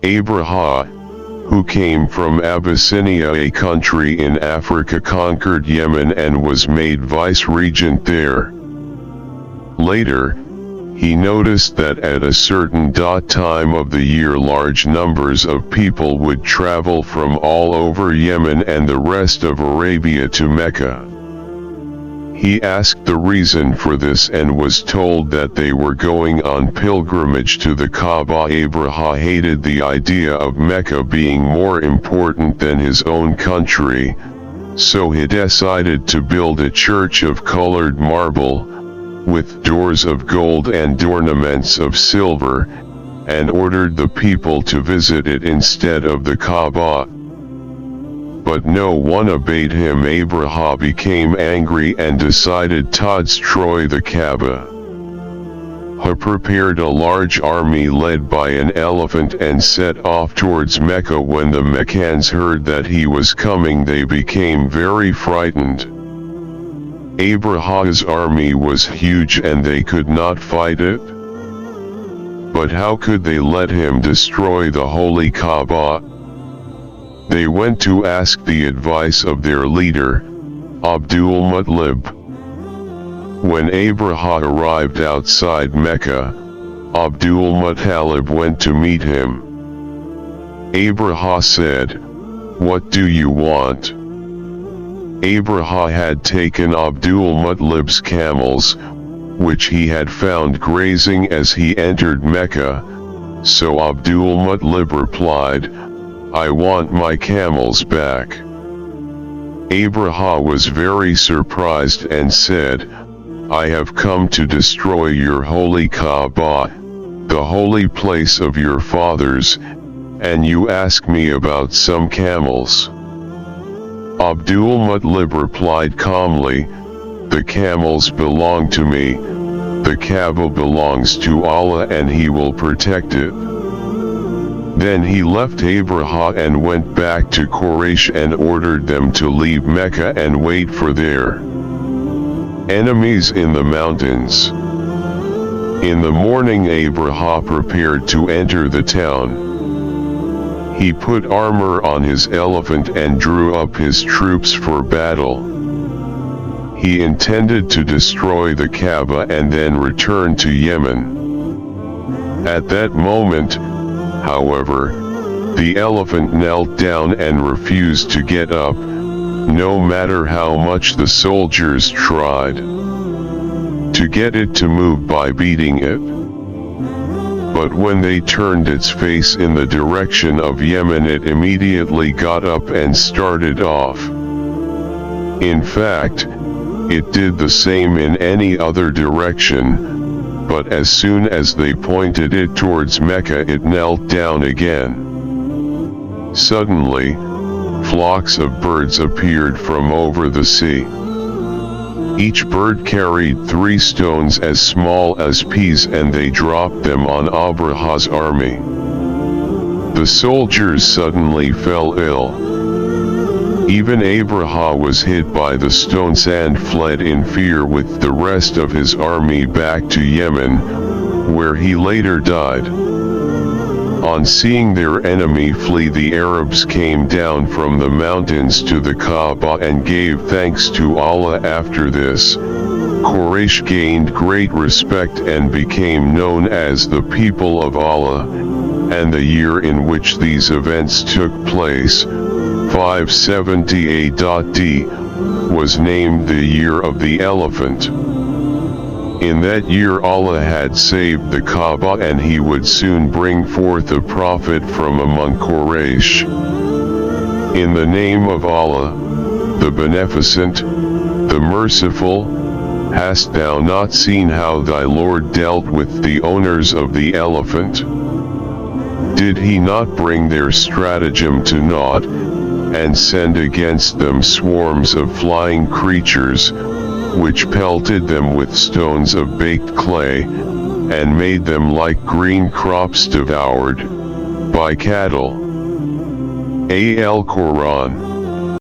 Abraha, who came from Abyssinia, a country in Africa, conquered Yemen and was made vice-regent there. Later, he noticed that at a certain time of the year large numbers of people would travel from all over Yemen and the rest of Arabia to Mecca. He asked the reason for this and was told that they were going on pilgrimage to the Kaaba. Abraha hated the idea of Mecca being more important than his own country, so he decided to build a church of colored marble, with doors of gold and ornaments of silver, and ordered the people to visit it instead of the Kaaba. But no one obeyed him. Abraha became angry and decided to destroy the Kaaba. He prepared a large army led by an elephant and set off towards Mecca. When the Meccans heard that he was coming, they became very frightened. Abraha's army was huge and they could not fight it. But how could they let him destroy the holy Kaaba? They went to ask the advice of their leader, Abdul Muttalib. When Abraha arrived outside Mecca, Abdul Muttalib went to meet him. Abraha said, "What do you want?" Abraha had taken Abdul Muttalib's camels, which he had found grazing as he entered Mecca, so Abdul Muttalib replied, "I want my camels back." Abraha was very surprised and said, "I have come to destroy your holy Kaaba, the holy place of your fathers, and you ask me about some camels." Abdul Muttalib replied calmly, "The camels belong to me, the Kaaba belongs to Allah and He will protect it." Then he left Abraha and went back to Quraysh and ordered them to leave Mecca and wait for their enemies in the mountains. In the morning Abraha prepared to enter the town. He put armor on his elephant and drew up his troops for battle. He intended to destroy the Kaaba and then return to Yemen. At that moment, however, the elephant knelt down and refused to get up, no matter how much the soldiers tried to get it to move by beating it. But when they turned its face in the direction of Yemen, it immediately got up and started off. In fact, it did the same in any other direction, but as soon as they pointed it towards Mecca, it knelt down again. Suddenly, flocks of birds appeared from over the sea. Each bird carried 3 stones as small as peas, and they dropped them on Abraha's army. The soldiers suddenly fell ill. Even Abraha was hit by the stones and fled in fear with the rest of his army back to Yemen, where he later died. On seeing their enemy flee, the Arabs came down from the mountains to the Kaaba and gave thanks to Allah. After this, Quraysh gained great respect and became known as the people of Allah, and the year in which these events took place, 570 AD, was named the Year of the Elephant. In that year Allah had saved the Kaaba, and He would soon bring forth a prophet from among Quraysh. In the name of Allah, the Beneficent, the Merciful, hast thou not seen how thy Lord dealt with the owners of the elephant? Did He not bring their stratagem to naught, and send against them swarms of flying creatures, which pelted them with stones of baked clay, and made them like green crops devoured by cattle? Al Quran.